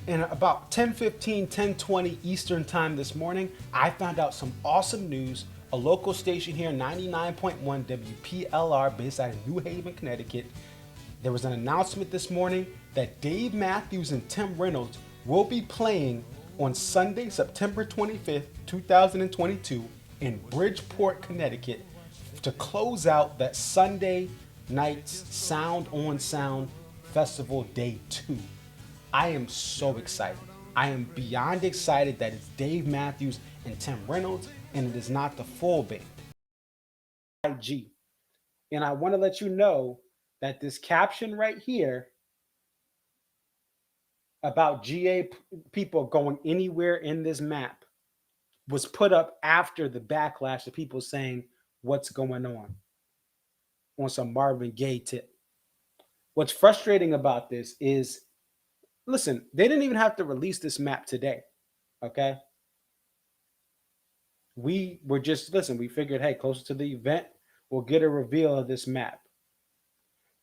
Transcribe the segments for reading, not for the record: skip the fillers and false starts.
And about 10:15, 10:20 Eastern time this morning, I found out some awesome news. A local station here, 99.1 WPLR, based out of New Haven, Connecticut. There was an announcement this morning that Dave Matthews and Tim Reynolds will be playing on Sunday, September 25th, 2022 in Bridgeport, Connecticut to close out that Sunday night's Sound on Sound Festival Day 2. I am so excited. I am beyond excited that it's Dave Matthews and Tim Reynolds and it is not the full band. IG. And I want to let you know that this caption right here about GA people going anywhere in this map was put up after the backlash of people saying what's going on some Marvin Gaye tip. What's frustrating about this is, listen, they didn't even have to release this map today, okay? We were just, listen, we figured, hey, closer to the event, we'll get a reveal of this map.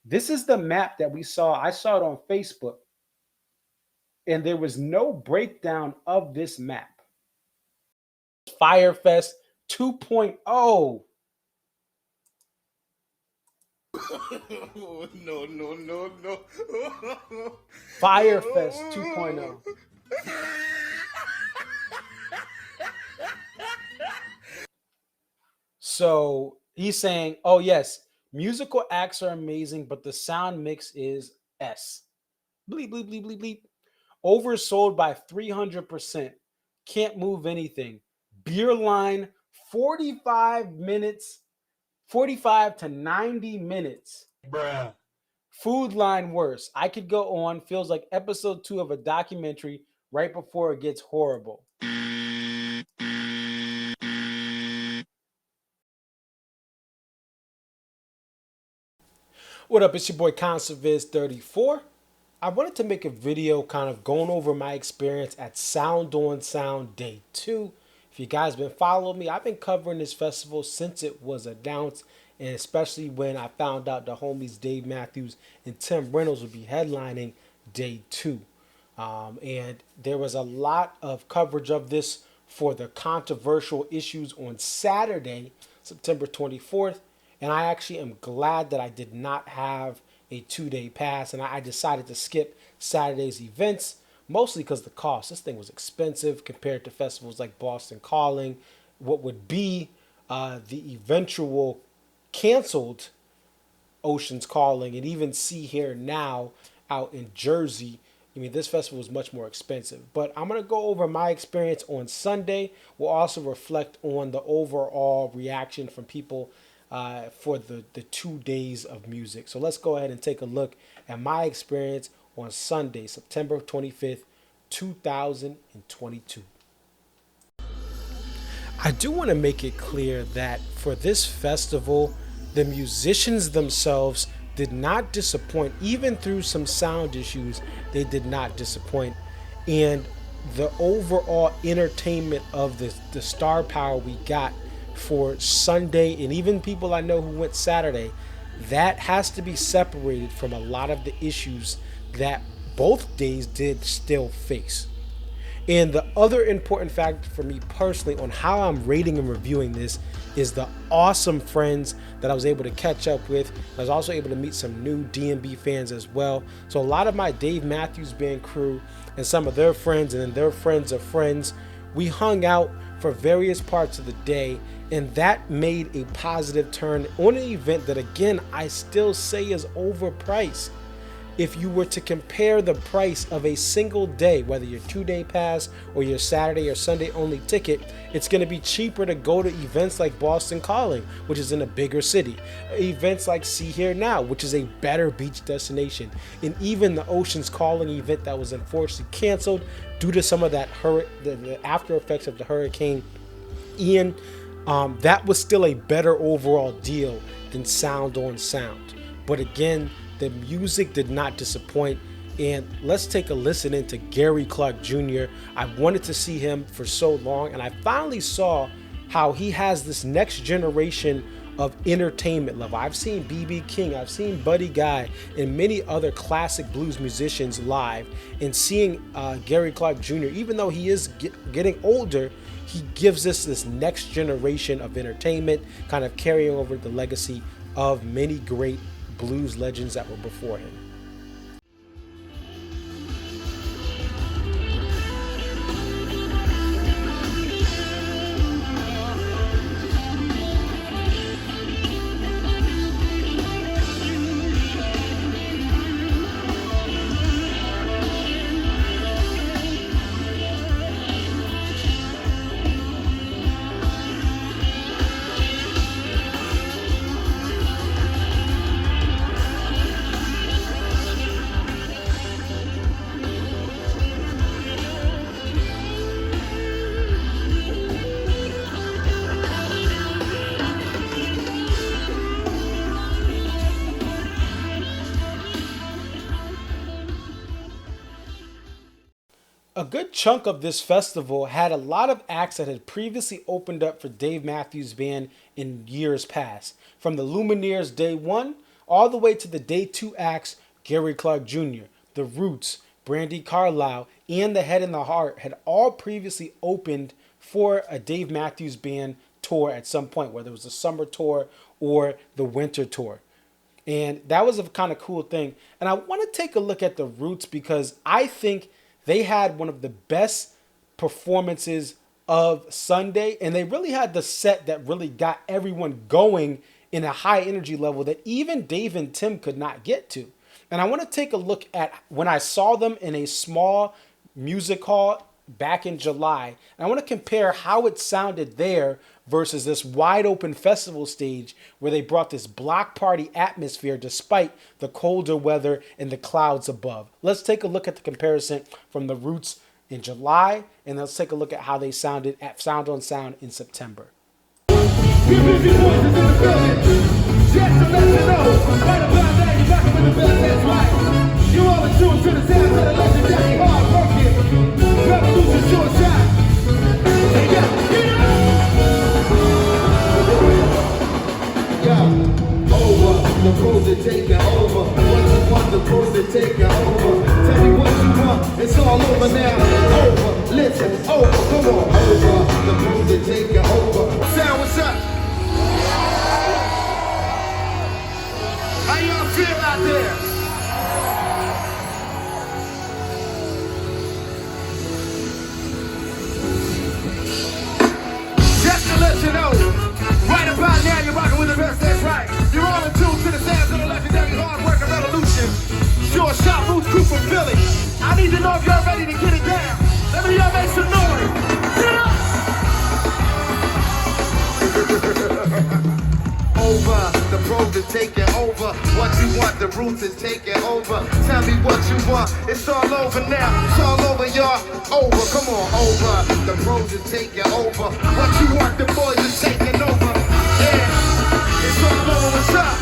This is the map that we saw. I saw it on Facebook, and there was no breakdown of this map. Fyre Fest 2.0. No. Fyre Fest 2.0. So he's saying, oh, yes, musical acts are amazing, but the sound mix is S. Bleep, bleep, bleep, bleep, bleep. Oversold by 300%. Can't move anything. Beer line, 45 minutes, 45 to 90 minutes. Bruh. Food line worse. I could go on. Feels like episode 2 of a documentary right before it gets horrible. What up? It's your boy Concessions34. I wanted to make a video kind of going over my experience at Sound on Sound Day 2. If you guys been following me, I've been covering this festival since it was announced, and especially when I found out the homies Dave Matthews and Tim Reynolds would be headlining Day 2. And there was a lot of coverage of this for the controversial issues on Saturday, September 24th. And I actually am glad that I did not have a 2-day pass, and I decided to skip Saturday's events, mostly because the cost. This thing was expensive compared to festivals like Boston Calling, what would be the eventual canceled Oceans Calling, and even See Here Now out in Jersey. I mean, this festival was much more expensive. But I'm going to go over my experience on Sunday. We'll also reflect on the overall reaction from people for the 2 days of music. So let's go ahead and take a look at my experience on Sunday, September 25th, 2022. I do want to make it clear that for this festival, the musicians themselves did not disappoint. Even through some sound issues, they did not disappoint. And the overall entertainment of the star power we got for Sunday, and even people I know who went Saturday, that has to be separated from a lot of the issues that both days did still face. And the other important factor for me personally on how I'm rating and reviewing this is the awesome friends that I was able to catch up with. I was also able to meet some new D&B fans as well. So a lot of my Dave Matthews Band crew and some of their friends and then their friends of friends, we hung out for various parts of the day, and that made a positive turn on an event that, again, I still say is overpriced. If you were to compare the price of a single day, whether your 2-day pass or your Saturday or Sunday only ticket, it's going to be cheaper to go to events like Boston Calling, which is in a bigger city, events like See Here Now, which is a better beach destination, and even the Oceans Calling event that was unfortunately canceled due to some of that the after effects of the Hurricane Ian. That was still a better overall deal than Sound on Sound. But again, the music did not disappoint. And let's take a listen into Gary Clark Jr. I wanted to see him for so long, and I finally saw how he has this next generation of entertainment level. I've seen B.B. King, I've seen Buddy Guy, and many other classic blues musicians live. And seeing Gary Clark Jr., even though he is getting older, he gives us this next generation of entertainment, kind of carrying over the legacy of many great blues legends that were before him. A good chunk of this festival had a lot of acts that had previously opened up for Dave Matthews Band in years past. From the Lumineers Day 1 all the way to the Day 2 acts, Gary Clark Jr., The Roots, Brandi Carlile, and The Head and the Heart had all previously opened for a Dave Matthews Band tour at some point, whether it was the summer tour or the winter tour. And that was a kind of cool thing. And I want to take a look at The Roots because I think they had one of the best performances of Sunday, and they really had the set that really got everyone going in a high energy level that even Dave and Tim could not get to. And I want to take a look at when I saw them in a small music hall back in July. And I want to compare how it sounded there versus this wide open festival stage where they brought this block party atmosphere despite the colder weather and the clouds above. Let's take a look at the comparison from The Roots in July, and let's take a look at how they sounded at Sound on Sound in September. You all are tuned to the sound of the legendary hard working revolution short shot. Hey, over, the pros are taking over. What you want, the pros are taking over. Tell me what you want, it's all over now. Over, listen, over, come on. Over, the pros are taking over. Sound, what's up? How y'all feel out there? Let you know, right about now you're rocking with the best, that's right. You're all in tune to the sounds of the legendary hard working revolution. Short shot roots crew from Philly. I need to know if y'all ready to get it down. Let me y'all make some noise. Get up! Over, the pros are taking over. What you want, the roots is taking over. Tell me what you want, it's all over now. It's all over, y'all. Over, come on, over. The pros are taking over. What you want, the boys are taking over. Yeah, it's all over, what's up?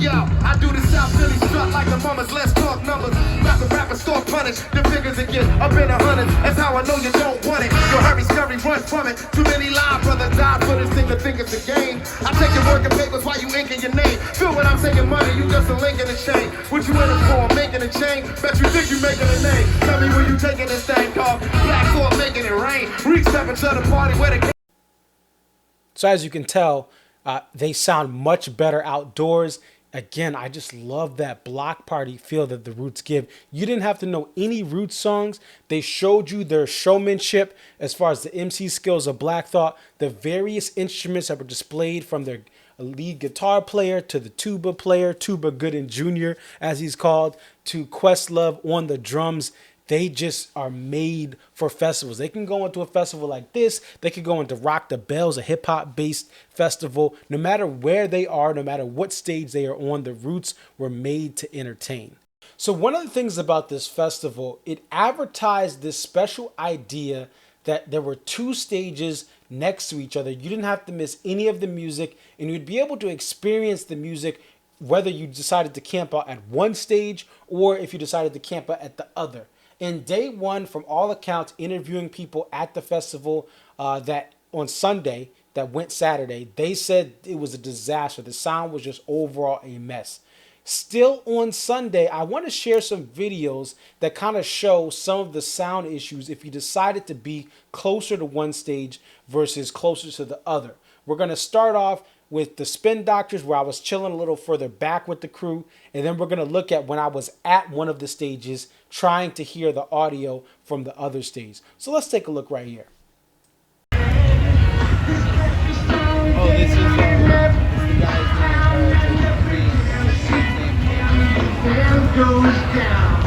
Yo, I do the South Philly strut like the mamas, let's talk numbers. Not the rappers start punish, the figures again up in the hundreds. That's how I know you don't want it. Your hurry, scurry, run from it. Too many live brothers die for this thing to think it's a game. I take your working papers while you inking your name. Feel when I'm taking money, you just a link in the chain. What you in it for, making a chain? Bet you think you making a name. Tell me where you taking this thing, dog. Black Thought making it rain. Reach step into the party where the... So as you can tell, they sound much better outdoors. Again, I just love that block party feel that the Roots give. You didn't have to know any Roots songs. They showed you their showmanship as far as the MC skills of Black Thought, the various instruments that were displayed from their lead guitar player to the tuba player, Tuba Gooden Jr., as he's called, to Questlove on the drums. They just are made for festivals. They can go into a festival like this. They could go into Rock the Bells, a hip-hop based festival. No matter where they are, no matter what stage they are on, the Roots were made to entertain. So one of the things about this festival, it advertised this special idea that there were two stages next to each other. You didn't have to miss any of the music, and you'd be able to experience the music whether you decided to camp out at one stage or if you decided to camp out at the other. In day one, from all accounts, interviewing people at the festival that on Sunday, that went Saturday, they said it was a disaster. The sound was just overall a mess. Still on Sunday, I want to share some videos that kind of show some of the sound issues if you decided to be closer to one stage versus closer to the other. We're going to start off with the Spin Doctors, where I was chilling a little further back with the crew, and then we're going to look at when I was at one of the stages trying to hear the audio from the other stage. So let's take a look right here. Oh, this is the guy's goes down.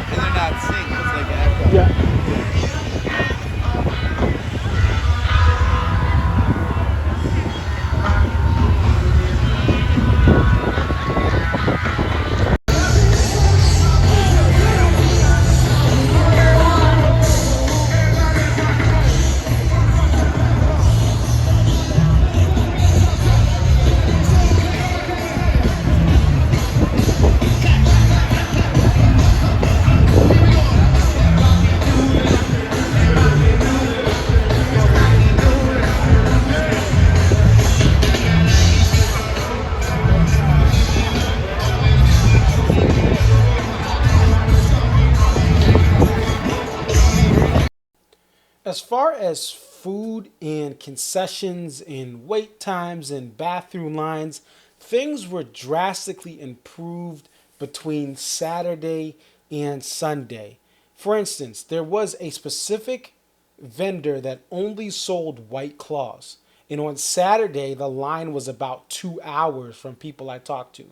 And they're not synced, it's like echo. Yeah. As far as food and concessions and wait times and bathroom lines, things were drastically improved between Saturday and Sunday. For instance, there was a specific vendor that only sold White Claws. And on Saturday, the line was about 2 hours from people I talked to.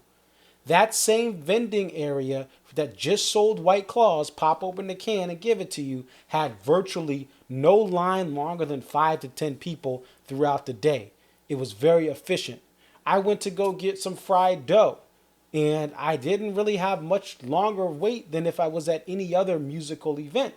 That same vending area that just sold White Claws, pop open the can and give it to you, had virtually no line longer than 5 to 10 people throughout the day. It was very efficient. I went to go get some fried dough, and I didn't really have much longer wait than if I was at any other musical event.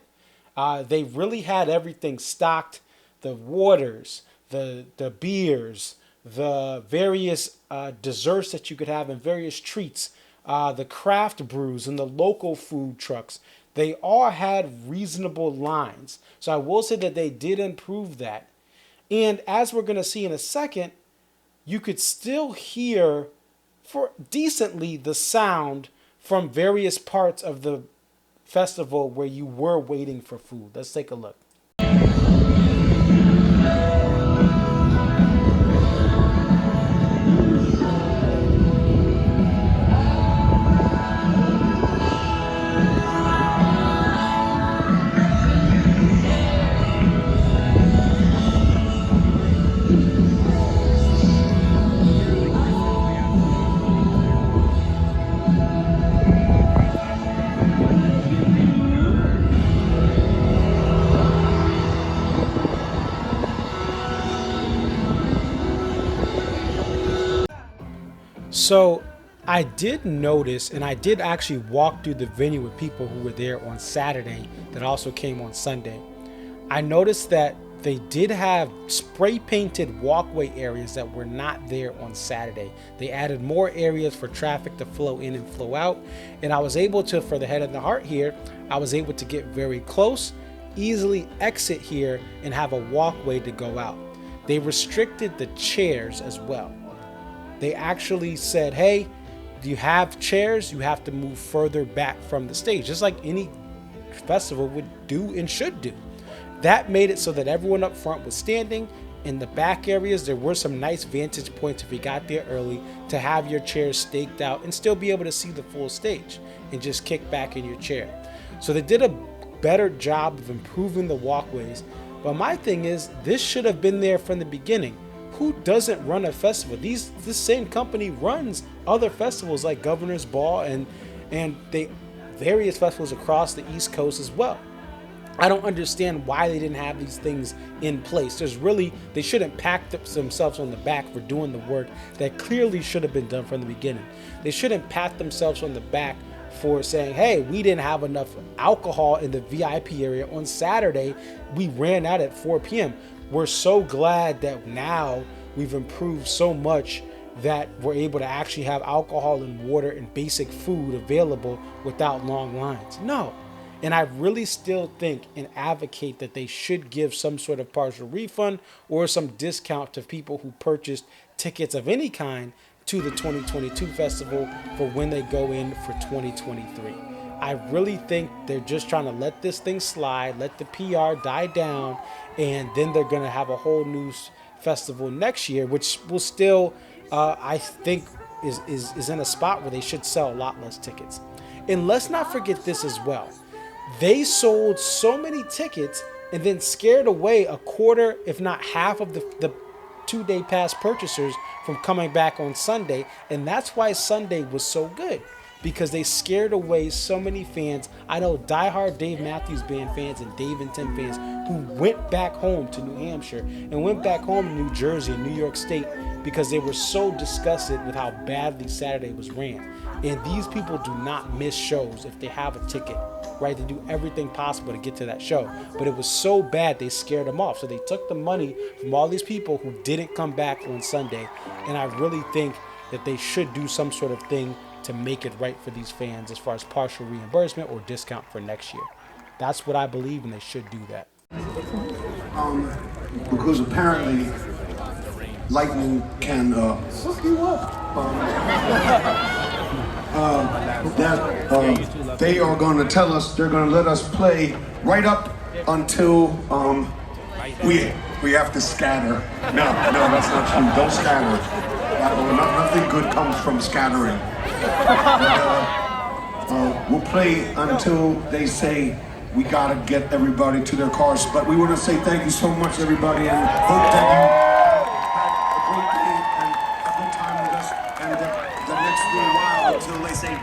They really had everything stocked, the waters, the beers, the various desserts that you could have, and various treats, the craft brews and the local food trucks. They all had reasonable lines. So I will say that they did improve that. And as we're going to see in a second, you could still hear for decently the sound from various parts of the festival where you were waiting for food. Let's take a look. So I did notice, and I did actually walk through the venue with people who were there on Saturday that also came on Sunday. I noticed that they did have spray painted walkway areas that were not there on Saturday. They added more areas for traffic to flow in and flow out. And I was able to, for the head and the heart here, I was able to get very close, easily exit here, and have a walkway to go out. They restricted the chairs as well. They actually said, hey, do you have chairs? You have to move further back from the stage, just like any festival would do and should do. That made it so that everyone up front was standing. In the back areas, there were some nice vantage points if you got there early to have your chairs staked out and still be able to see the full stage and just kick back in your chair. So they did a better job of improving the walkways. But my thing is, this should have been there from the beginning. Who doesn't run a festival? This same company runs other festivals like Governor's Ball and they various festivals across the East Coast as well. I don't understand why they didn't have these things in place. They shouldn't pack themselves on the back for doing the work that clearly should have been done from the beginning. They shouldn't pat themselves on the back for saying, hey, we didn't have enough alcohol in the VIP area on Saturday. We ran out at 4 p.m. We're so glad that now we've improved so much that we're able to actually have alcohol and water and basic food available without long lines. No. And I really still think and advocate that they should give some sort of partial refund or some discount to people who purchased tickets of any kind to the 2022 festival for when they go in for 2023. I really think they're just trying to let this thing slide, let the PR die down, and then they're going to have a whole new festival next year, which will still, I think, is in a spot where they should sell a lot less tickets. And let's not forget this as well. They sold so many tickets and then scared away a quarter, if not half, of the 2-day pass purchasers from coming back on Sunday. And that's why Sunday was so good, because they scared away so many fans. I know diehard Dave Matthews Band fans and Dave and Tim fans who went back home to New Hampshire and went back home to New Jersey and New York State because they were so disgusted with how badly Saturday was ran. And these people do not miss shows if they have a ticket, right? They do everything possible to get to that show. But it was so bad they scared them off. So they took the money from all these people who didn't come back on Sunday. And I really think that they should do some sort of thing to make it right for these fans as far as partial reimbursement or discount for next year. That's what I believe, and they should do that. Because apparently lightning can fuck you up. They are going to tell us, they're going to let us play right up until we have to scatter. No, that's not true. Don't scatter. Nothing good comes from scattering. We'll play until they say we gotta get everybody to their cars. But we want to say thank you so much, everybody, and hope that you had a great day and a good time with us. And the next little while, until they say,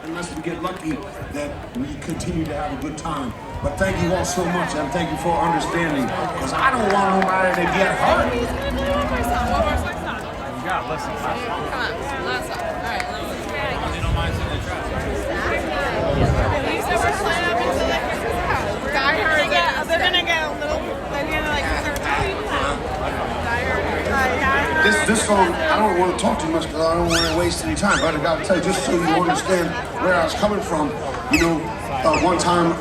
unless we get lucky, that we continue to have a good time. But thank you all so much, and thank you for understanding, because I don't want nobody to get hurt. He's gonna do one more song. One more song. You got less than last song. Come on, last song. All right, let's see. You don't mind sitting in the trash. You said we're playing up into the Die Hard. They're gonna get a little. They're gonna like start talking. This song, I don't want to talk too much because I don't want to waste any time. But I got to tell you, just so you understand where I was coming from, you know, one time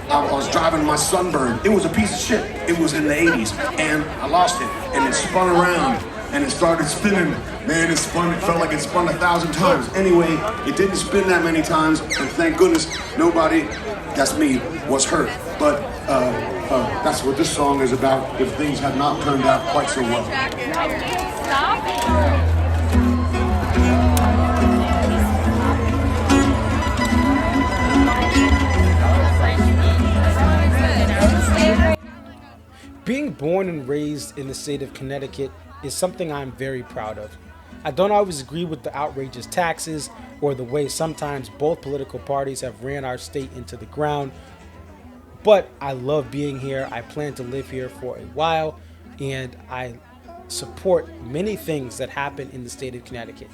I was driving my Sunburn. It was a piece of shit. It was in the 80s, and I lost it, and it spun around, and it started spinning. Man, it felt like it spun 1,000 times. Anyway, it didn't spin that many times, and thank goodness nobody, that's me, was hurt. But that's what this song is about, if things have not turned out quite so well. Stop. Being born and raised in the state of Connecticut is something I'm very proud of. I don't always agree with the outrageous taxes or the way sometimes both political parties have ran our state into the ground, but I love being here. I plan to live here for a while, and I support many things that happen in the state of Connecticut.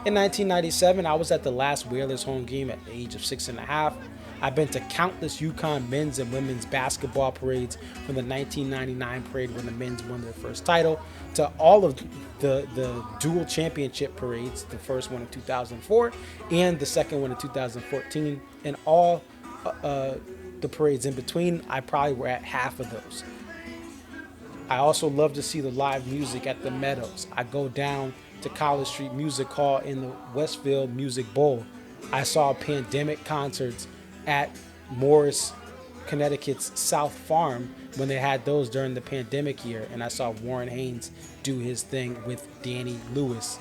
In 1997, I was at the last Whalers home game at the age of 6.5. I've been to countless UConn men's and women's basketball parades, from the 1999 parade when the men's won their first title to all of the dual championship parades, the first one in 2004 and the second one in 2014, and all the parades in between. I probably were at half of those. I also love to see the live music at the Meadows. I go down to College Street Music Hall in the Westfield Music Bowl. I saw pandemic concerts at Morris, Connecticut's South Farm when they had those during the pandemic year, and I saw Warren Haynes do his thing with Danny Lewis,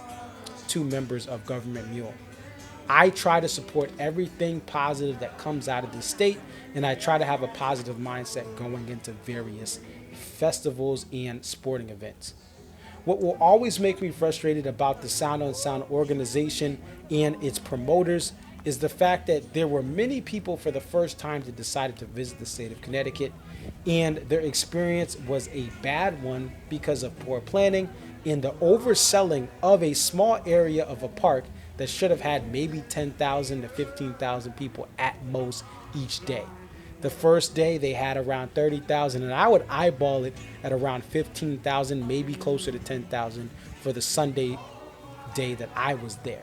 2 members of Government Mule. I try to support everything positive that comes out of the state, and I try to have a positive mindset going into various festivals and sporting events. What will always make me frustrated about the Sound on Sound organization and its promoters is the fact that there were many people for the first time that decided to visit the state of Connecticut, and their experience was a bad one because of poor planning and the overselling of a small area of a park that should have had maybe 10,000 to 15,000 people at most each day. The first day they had around 30,000, and I would eyeball it at around 15,000, maybe closer to 10,000 for the Sunday day that I was there.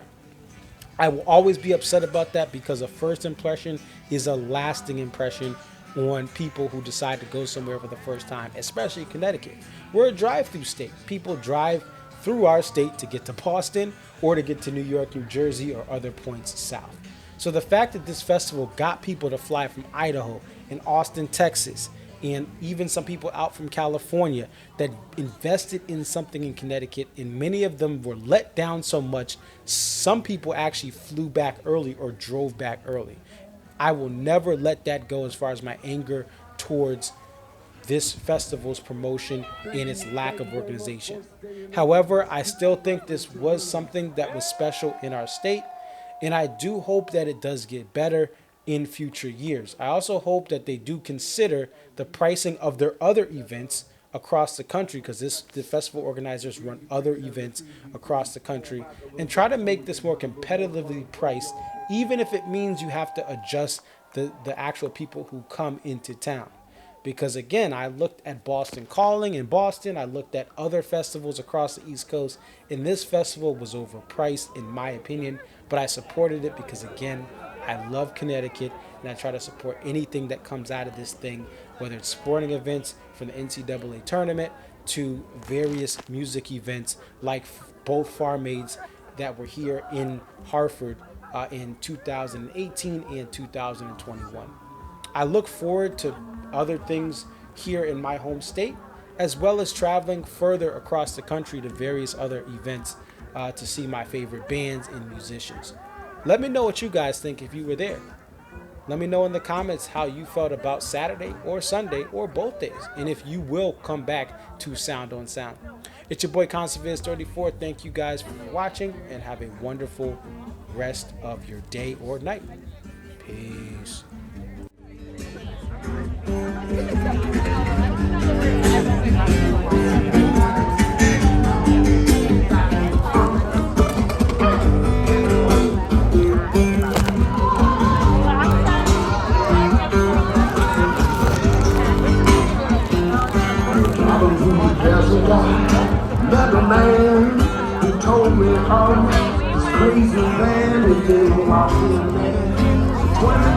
I will always be upset about that because a first impression is a lasting impression on people who decide to go somewhere for the first time, especially Connecticut. We're a drive-through state. People drive through our state to get to Boston or to get to New York, New Jersey, or other points south. So the fact that this festival got people to fly from Idaho and Austin, Texas, and even some people out from California that invested in something in Connecticut, and many of them were let down so much, some people actually flew back early or drove back early. I will never let that go as far as my anger towards this festival's promotion and its lack of organization. However, I still think this was something that was special in our state, and I do hope that it does get better in future years. I also hope that they do consider the pricing of their other events across the country, because the festival organizers run other events across the country, and try to make this more competitively priced, even if it means you have to adjust the actual people who come into town. Because again, I looked at Boston Calling in Boston, I looked at other festivals across the East Coast, and this festival was overpriced in my opinion, but I supported it because again, I love Connecticut, and I try to support anything that comes out of this thing, whether it's sporting events from the NCAA tournament to various music events like both Farm Aids that were here in Hartford in 2018 and 2021. I look forward to other things here in my home state, as well as traveling further across the country to various other events to see my favorite bands and musicians. Let me know what you guys think if you were there. Let me know in the comments how you felt about Saturday or Sunday or both days, and if you will come back to Sound on Sound. It's your boy Concessions34. Thank you guys for watching, and have a wonderful rest of your day or night. Peace. Another man who told me all this crazy man who didn't walk in there.